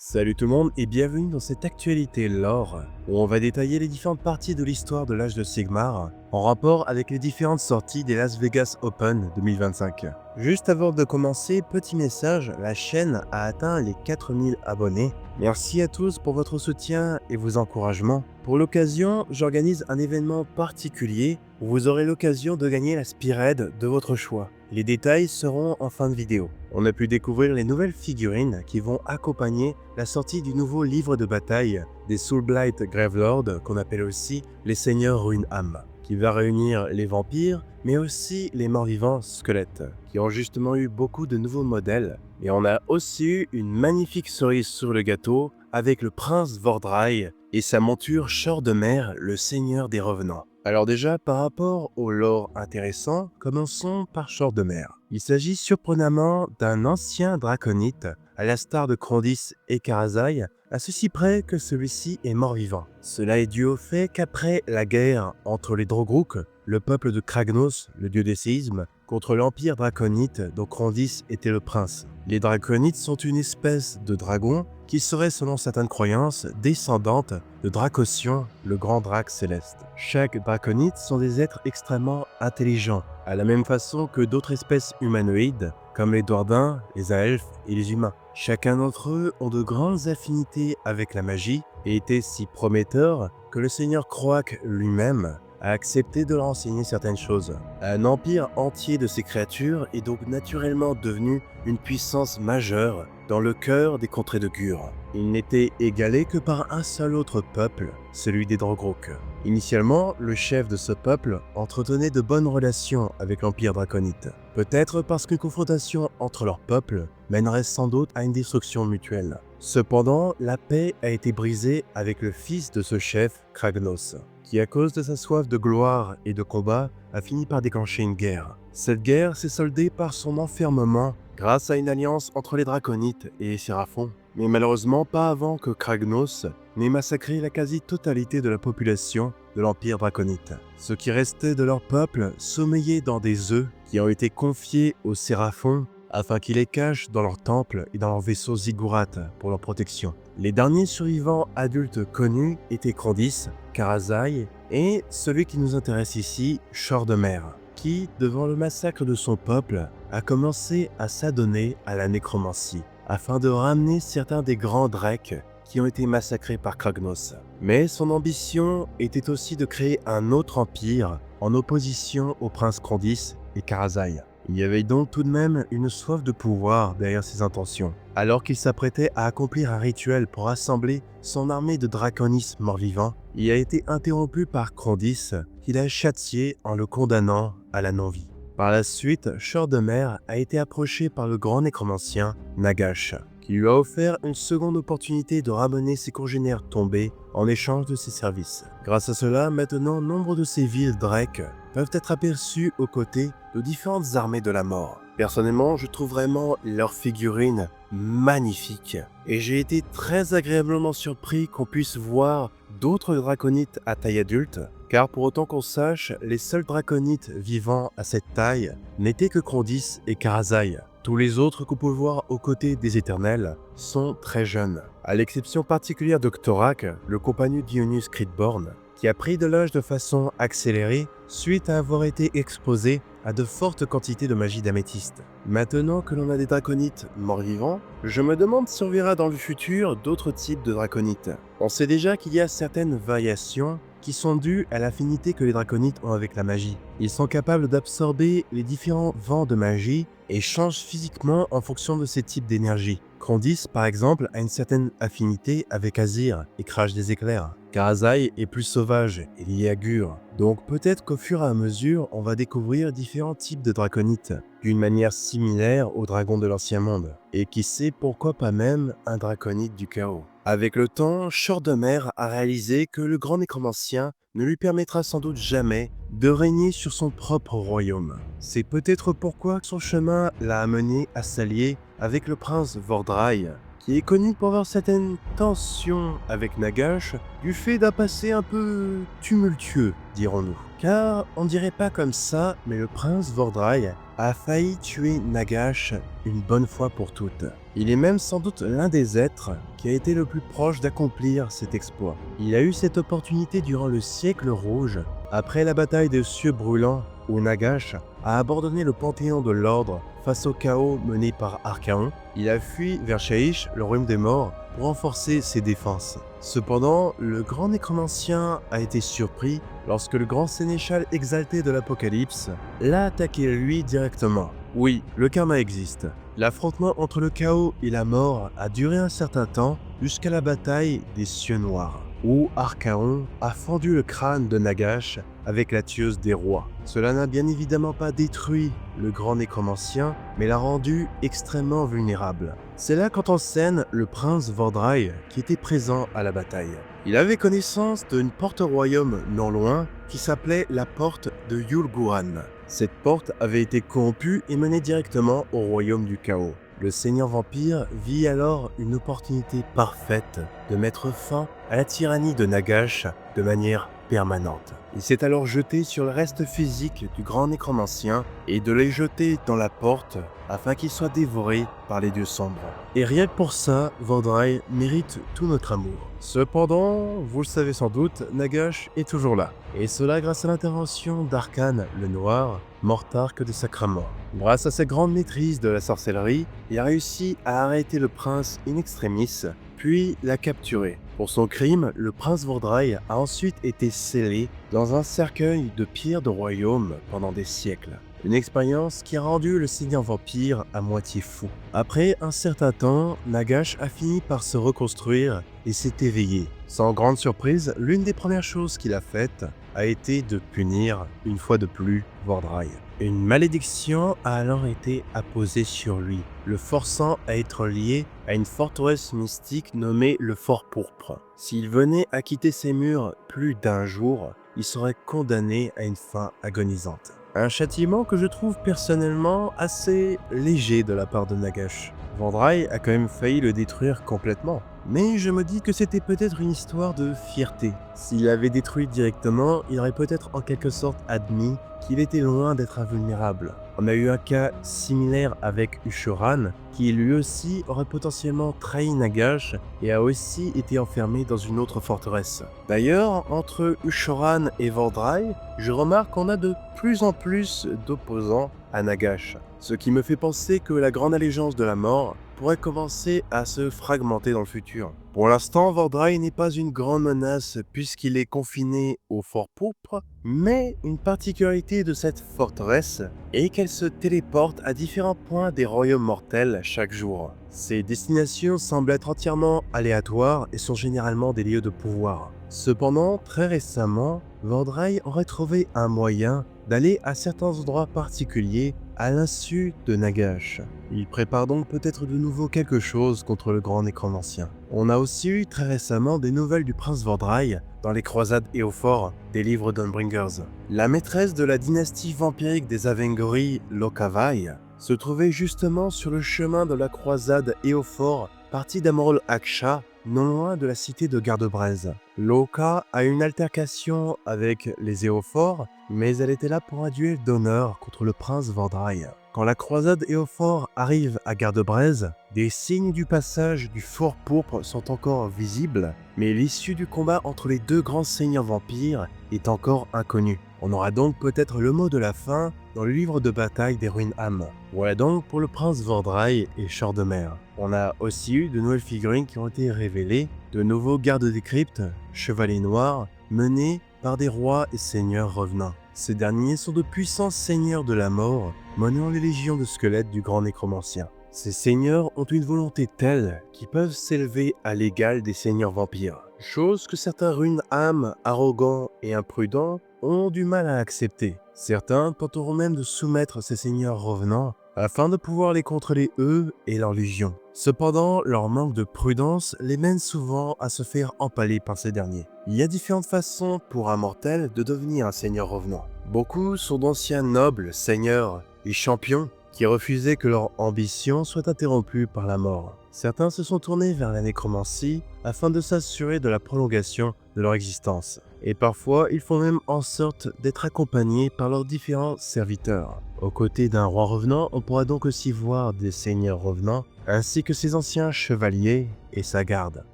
Salut tout le monde et bienvenue dans cette actualité lore où on va détailler les différentes parties de l'histoire de l'âge de Sigmar en rapport avec les différentes sorties des Las Vegas Open 2025. Juste avant de commencer, petit message, la chaîne a atteint les 4000 abonnés. Merci à tous pour votre soutien et vos encouragements. Pour l'occasion, j'organise un événement particulier où vous aurez l'occasion de gagner la Spearhead de votre choix. Les détails seront en fin de vidéo. On a pu découvrir les nouvelles figurines qui vont accompagner la sortie du nouveau livre de bataille des Soulblight Gravelords, qu'on appelle aussi les Seigneurs Ruinham, qui va réunir les vampires, mais aussi les morts-vivants squelettes, qui ont justement eu beaucoup de nouveaux modèles. Et on a aussi eu une magnifique cerise sur le gâteau avec le prince Vordrai et sa monture Char de Mer, le Seigneur des Revenants. Alors déjà, par rapport au lore intéressant, commençons par Char de Mer. Il s'agit surprenamment d'un ancien draconite, à la star de Krondys et Karazai, à ceci près que celui-ci est mort-vivant. Cela est dû au fait qu'après la guerre entre les Drogrook, le peuple de Kragnos, le dieu des séismes, contre l'empire draconite dont Krondys était le prince. Les draconites sont une espèce de dragon qui serait selon certaines croyances descendante de Dracosion, le grand drac céleste. Chaque draconite sont des êtres extrêmement intelligents, à la même façon que d'autres espèces humanoïdes, comme les Doardins, les Aelfes et les humains. Chacun d'entre eux ont de grandes affinités avec la magie et étaient si prometteurs que le seigneur Croak lui-même a accepté de leur enseigner certaines choses. Un empire entier de ces créatures est donc naturellement devenu une puissance majeure dans le cœur des contrées de Gur. Il n'était égalé que par un seul autre peuple, celui des Drogrook. Initialement, le chef de ce peuple entretenait de bonnes relations avec l'Empire draconite. Peut-être parce qu'une confrontation entre leurs peuples mènerait sans doute à une destruction mutuelle. Cependant, la paix a été brisée avec le fils de ce chef, Kragnos, qui à cause de sa soif de gloire et de combat a fini par déclencher une guerre. Cette guerre s'est soldée par son enfermement grâce à une alliance entre les draconites et les séraphons, mais malheureusement pas avant que Kragnos n'ait massacré la quasi-totalité de la population de l'Empire draconite. Ce qui restait de leur peuple sommeillait dans des œufs qui ont été confiés aux séraphons afin qu'ils les cachent dans leur temple et dans leur vaisseau ziggurat pour leur protection. Les derniers survivants adultes connus étaient Krondys, Karazai et celui qui nous intéresse ici, Char de Mer, qui, devant le massacre de son peuple, a commencé à s'adonner à la nécromancie, afin de ramener certains des grands Dreks qui ont été massacrés par Kragnos. Mais son ambition était aussi de créer un autre empire en opposition aux princes Krondys et Karazai. Il y avait donc tout de même une soif de pouvoir derrière ses intentions. Alors qu'il s'apprêtait à accomplir un rituel pour rassembler son armée de draconis morts-vivants, il a été interrompu par Krondys, qu'il a châtié en le condamnant à la non-vie. Par la suite, Char de Mer a été approché par le grand nécromancien Nagash, qui lui a offert une seconde opportunité de ramener ses congénères tombés en échange de ses services. Grâce à cela, maintenant, nombre de ces villes Drek peuvent être aperçues aux côtés de différentes armées de la mort. Personnellement, je trouve vraiment leurs figurines magnifiques et j'ai été très agréablement surpris qu'on puisse voir d'autres draconites à taille adulte, car pour autant qu'on sache, les seuls draconites vivant à cette taille n'étaient que Krondys et Karazai. Tous les autres qu'on peut voir aux côtés des Éternels sont très jeunes, à l'exception particulière de Ktorak, le compagnon d'Ionius Cridborn, qui a pris de l'âge de façon accélérée suite à avoir été exposé à de fortes quantités de magie d'améthyste. Maintenant que l'on a des draconites morts-vivants, je me demande si on verra dans le futur d'autres types de draconites. On sait déjà qu'il y a certaines variations qui sont dues à l'affinité que les draconites ont avec la magie. Ils sont capables d'absorber les différents vents de magie et changent physiquement en fonction de ces types d'énergie. Krondys, par exemple, a une certaine affinité avec Azir et crache des éclairs. Karazai est plus sauvage et lié à Gur. Donc peut-être qu'au fur et à mesure, on va découvrir différents types de draconites, d'une manière similaire aux dragons de l'Ancien Monde. Et qui sait, pourquoi pas même un draconite du chaos. Avec le temps, Char de Mer a réalisé que le grand nécromancien ne lui permettra sans doute jamais de régner sur son propre royaume. C'est peut-être pourquoi son chemin l'a amené à s'allier avec le prince Vordrai, qui est connu pour avoir certaines tensions avec Nagash, du fait d'un passé un peu tumultueux, dirons-nous. Car on dirait pas comme ça, mais le prince Vordrai a failli tuer Nagash une bonne fois pour toutes. Il est même sans doute l'un des êtres qui a été le plus proche d'accomplir cet exploit. Il a eu cette opportunité durant le siècle rouge, après la bataille des cieux brûlants, où Nagash a abandonné le panthéon de l'ordre face au chaos mené par Archaon. Il a fui vers Shaish, le royaume des morts, pour renforcer ses défenses. Cependant, le grand nécromancien a été surpris lorsque le grand sénéchal exalté de l'Apocalypse l'a attaqué lui directement. Oui, le karma existe. L'affrontement entre le chaos et la mort a duré un certain temps jusqu'à la bataille des cieux noirs, où Archaon a fendu le crâne de Nagash avec la tueuse des rois. Cela n'a bien évidemment pas détruit le grand nécromancien, mais l'a rendu extrêmement vulnérable. C'est là qu'entre en scène le prince Vordrai qui était présent à la bataille. Il avait connaissance d'une porte-royaume non loin qui s'appelait la porte de Yulguran. Cette porte avait été corrompue et menait directement au royaume du chaos. Le seigneur vampire vit alors une opportunité parfaite de mettre fin à la tyrannie de Nagash de manière permanente. Il s'est alors jeté sur le reste physique du grand nécromancien et de les jeter dans la porte afin qu'il soit dévoré par les dieux sombres. Et rien que pour ça, Vordrai mérite tout notre amour. Cependant, vous le savez sans doute, Nagash est toujours là. Et cela grâce à l'intervention d'Arcane le Noir, Mortarque de Sacrament. Grâce à sa grande maîtrise de la sorcellerie, il a réussi à arrêter le prince in extremis, puis l'a capturé. Pour son crime, le prince Vordrai a ensuite été scellé dans un cercueil de pierres de royaume pendant des siècles. Une expérience qui a rendu le seigneur vampire à moitié fou. Après un certain temps, Nagash a fini par se reconstruire et s'est éveillé. Sans grande surprise, l'une des premières choses qu'il a faites a été de punir, une fois de plus, Vordrai. Une malédiction a alors été apposée sur lui, le forçant à être lié à une forteresse mystique nommée le Fort Pourpre. S'il venait à quitter ses murs plus d'un jour, il serait condamné à une fin agonisante. Un châtiment que je trouve personnellement assez léger de la part de Nagash. Vordrai a quand même failli le détruire complètement. Mais je me dis que c'était peut-être une histoire de fierté. S'il l'avait détruit directement, il aurait peut-être en quelque sorte admis qu'il était loin d'être invulnérable. On a eu un cas similaire avec Ushoran, qui lui aussi aurait potentiellement trahi Nagash et a aussi été enfermé dans une autre forteresse. D'ailleurs, entre Ushoran et Vordrai, je remarque qu'on a de plus en plus d'opposants à Nagash, ce qui me fait penser que la grande allégeance de la mort pourrait commencer à se fragmenter dans le futur. Pour l'instant, Vordrai n'est pas une grande menace puisqu'il est confiné au Fort Pourpre, mais une particularité de cette forteresse est qu'elle se téléporte à différents points des royaumes mortels chaque jour. Ces destinations semblent être entièrement aléatoires et sont généralement des lieux de pouvoir. Cependant, très récemment, Vordrai aurait trouvé un moyen d'aller à certains endroits particuliers à l'insu de Nagash. Il prépare donc peut-être de nouveau quelque chose contre le grand nécromancien. On a aussi eu très récemment des nouvelles du prince Vordrai dans les croisades Éophore des livres d'Unbringers. La maîtresse de la dynastie vampirique des Avengori, Lokavai, se trouvait justement sur le chemin de la croisade Éophore, partie d'Amorol Aksha, non loin de la cité de Garde-Braise. Loka a eu une altercation avec les Éophores, mais elle était là pour un duel d'honneur contre le prince Vordrai. Quand la croisade Éophore arrive à Garde-Braise, des signes du passage du Fort Pourpre sont encore visibles, mais l'issue du combat entre les deux grands seigneurs vampires est encore inconnue. On aura donc peut-être le mot de la fin dans le livre de bataille des Ruines âmes. Voilà donc pour le prince Vordrai et Char de Mer. On a aussi eu de nouvelles figurines qui ont été révélées, de nouveaux gardes des cryptes, chevaliers noirs, menés par des rois et seigneurs revenants. Ces derniers sont de puissants seigneurs de la mort, menant les légions de squelettes du grand nécromancien. Ces seigneurs ont une volonté telle qu'ils peuvent s'élever à l'égal des seigneurs vampires. Chose que certains ruines âmes arrogants et imprudents ont du mal à accepter. Certains tenteront même de soumettre ces seigneurs revenants afin de pouvoir les contrôler eux et leurs légions. Cependant, leur manque de prudence les mène souvent à se faire empaler par ces derniers. Il y a différentes façons pour un mortel de devenir un seigneur revenant. Beaucoup sont d'anciens nobles, seigneurs et champions qui refusaient que leur ambition soit interrompue par la mort. Certains se sont tournés vers la nécromancie afin de s'assurer de la prolongation de leur existence. Et parfois, ils font même en sorte d'être accompagnés par leurs différents serviteurs. Aux côtés d'un roi revenant, on pourra donc aussi voir des seigneurs revenants, ainsi que ses anciens chevaliers et sa garde.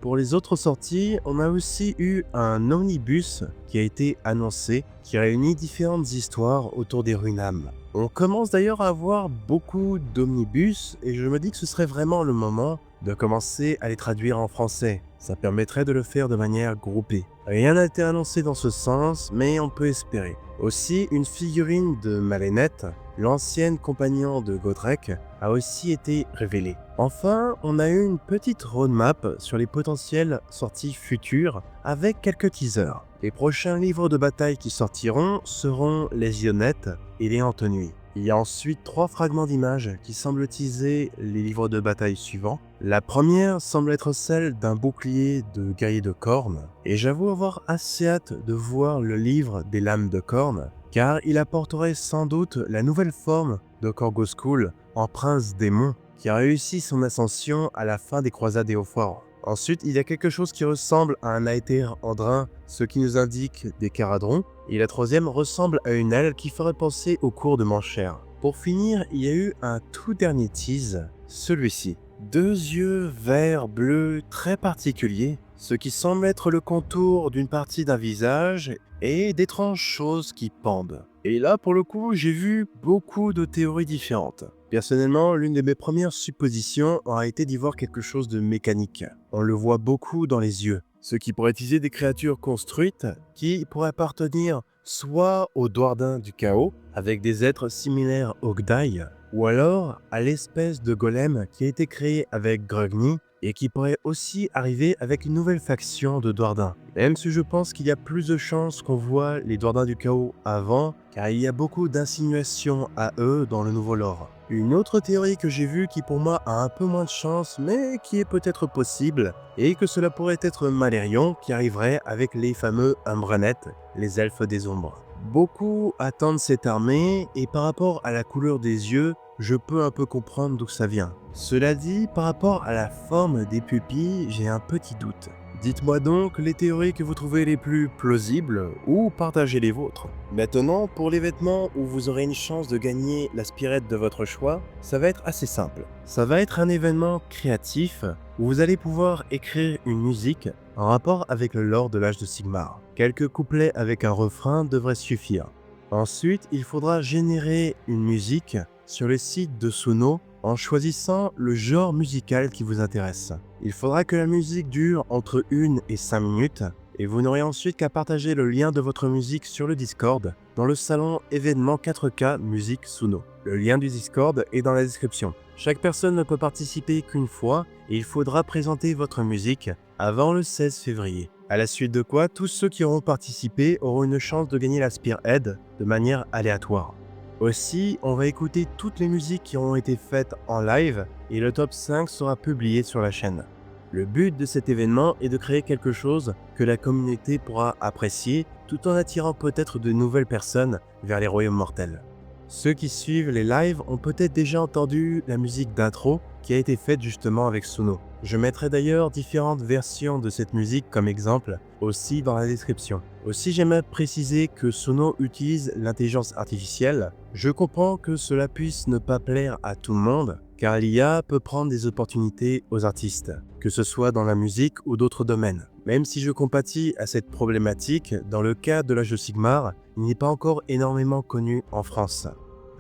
Pour les autres sorties, on a aussi eu un omnibus qui a été annoncé, qui réunit différentes histoires autour des Runam. On commence d'ailleurs à avoir beaucoup d'omnibus et je me dis que ce serait vraiment le moment de commencer à les traduire en français. Ça permettrait de le faire de manière groupée. Rien n'a été annoncé dans ce sens, mais on peut espérer. Aussi, une figurine de Malénette, l'ancienne compagnon de Godrek, a aussi été révélée. Enfin, on a eu une petite roadmap sur les potentielles sorties futures avec quelques teasers. Les prochains livres de bataille qui sortiront seront les Ionettes et les Antonuits. Il y a ensuite 3 fragments d'images qui semblent teaser les livres de bataille suivants. La première semble être celle d'un bouclier de guerrier de corne, et j'avoue avoir assez hâte de voir le livre des lames de corne, car il apporterait sans doute la nouvelle forme de Korgoskul en prince démon, qui a réussi son ascension à la fin des croisades Éophore. Ensuite, il y a quelque chose qui ressemble à un Aether Andrin, ce qui nous indique des Caradrons, et la troisième ressemble à une aile qui ferait penser au cours de Manchère. Pour finir, il y a eu un tout dernier tease, celui-ci. 2 yeux verts bleus très particuliers, ce qui semble être le contour d'une partie d'un visage et d'étranges choses qui pendent. Et là, pour le coup, j'ai vu beaucoup de théories différentes. Personnellement, l'une de mes premières suppositions aura été d'y voir quelque chose de mécanique. On le voit beaucoup dans les yeux, ce qui pourrait utiliser des créatures construites qui pourraient appartenir soit aux Doardins du chaos, avec des êtres similaires aux Gdaï, ou alors à l'espèce de golem qui a été créé avec Grugni et qui pourrait aussi arriver avec une nouvelle faction de Doardins. Même si je pense qu'il y a plus de chances qu'on voit les Doardins du chaos avant, car il y a beaucoup d'insinuations à eux dans le nouveau lore. Une autre théorie que j'ai vue qui pour moi a un peu moins de chance, mais qui est peut-être possible, et que cela pourrait être Malérion qui arriverait avec les fameux Umbranet, les elfes des ombres. Beaucoup attendent cette armée, et par rapport à la couleur des yeux, je peux un peu comprendre d'où ça vient. Cela dit, par rapport à la forme des pupilles, j'ai un petit doute. Dites-moi donc les théories que vous trouvez les plus plausibles ou partagez les vôtres. Maintenant, pour les vêtements où vous aurez une chance de gagner la spirette de votre choix, ça va être assez simple. Ça va être un événement créatif où vous allez pouvoir écrire une musique en rapport avec le lore de l'âge de Sigmar. Quelques couplets avec un refrain devraient suffire. Ensuite, il faudra générer une musique sur le site de Suno en choisissant le genre musical qui vous intéresse. Il faudra que la musique dure entre 1 et 5 minutes et vous n'aurez ensuite qu'à partager le lien de votre musique sur le Discord dans le salon événement 4K Musique Suno. Le lien du Discord est dans la description. Chaque personne ne peut participer qu'une fois et il faudra présenter votre musique avant le 16 février. À la suite de quoi, tous ceux qui auront participé auront une chance de gagner la Spearhead de manière aléatoire. Aussi, on va écouter toutes les musiques qui auront été faites en live et le top 5 sera publié sur la chaîne. Le but de cet événement est de créer quelque chose que la communauté pourra apprécier tout en attirant peut-être de nouvelles personnes vers les royaumes mortels. Ceux qui suivent les lives ont peut-être déjà entendu la musique d'intro qui a été faite justement avec Suno. Je mettrai d'ailleurs différentes versions de cette musique comme exemple aussi dans la description. Aussi, j'aimerais préciser que Suno utilise l'intelligence artificielle. Je comprends que cela puisse ne pas plaire à tout le monde, car l'IA peut prendre des opportunités aux artistes, que ce soit dans la musique ou d'autres domaines. Même si je compatis à cette problématique, dans le cas de l'âge de Sigmar, il n'est pas encore énormément connu en France.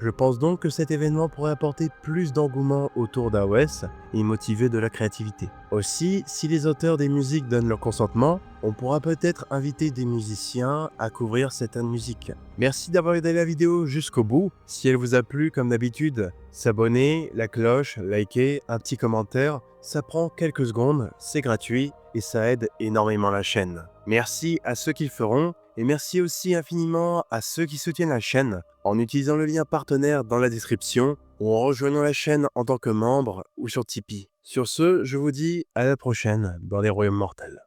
Je pense donc que cet événement pourrait apporter plus d'engouement autour d'AOS et motiver de la créativité. Aussi, si les auteurs des musiques donnent leur consentement, on pourra peut-être inviter des musiciens à couvrir certaines musiques. Merci d'avoir regardé la vidéo jusqu'au bout. Si elle vous a plu, comme d'habitude, s'abonner, la cloche, liker, un petit commentaire, ça prend quelques secondes, c'est gratuit et ça aide énormément la chaîne. Merci à ceux qui le feront. Et merci aussi infiniment à ceux qui soutiennent la chaîne en utilisant le lien partenaire dans la description ou en rejoignant la chaîne en tant que membre ou sur Tipeee. Sur ce, je vous dis à la prochaine dans les royaumes mortels.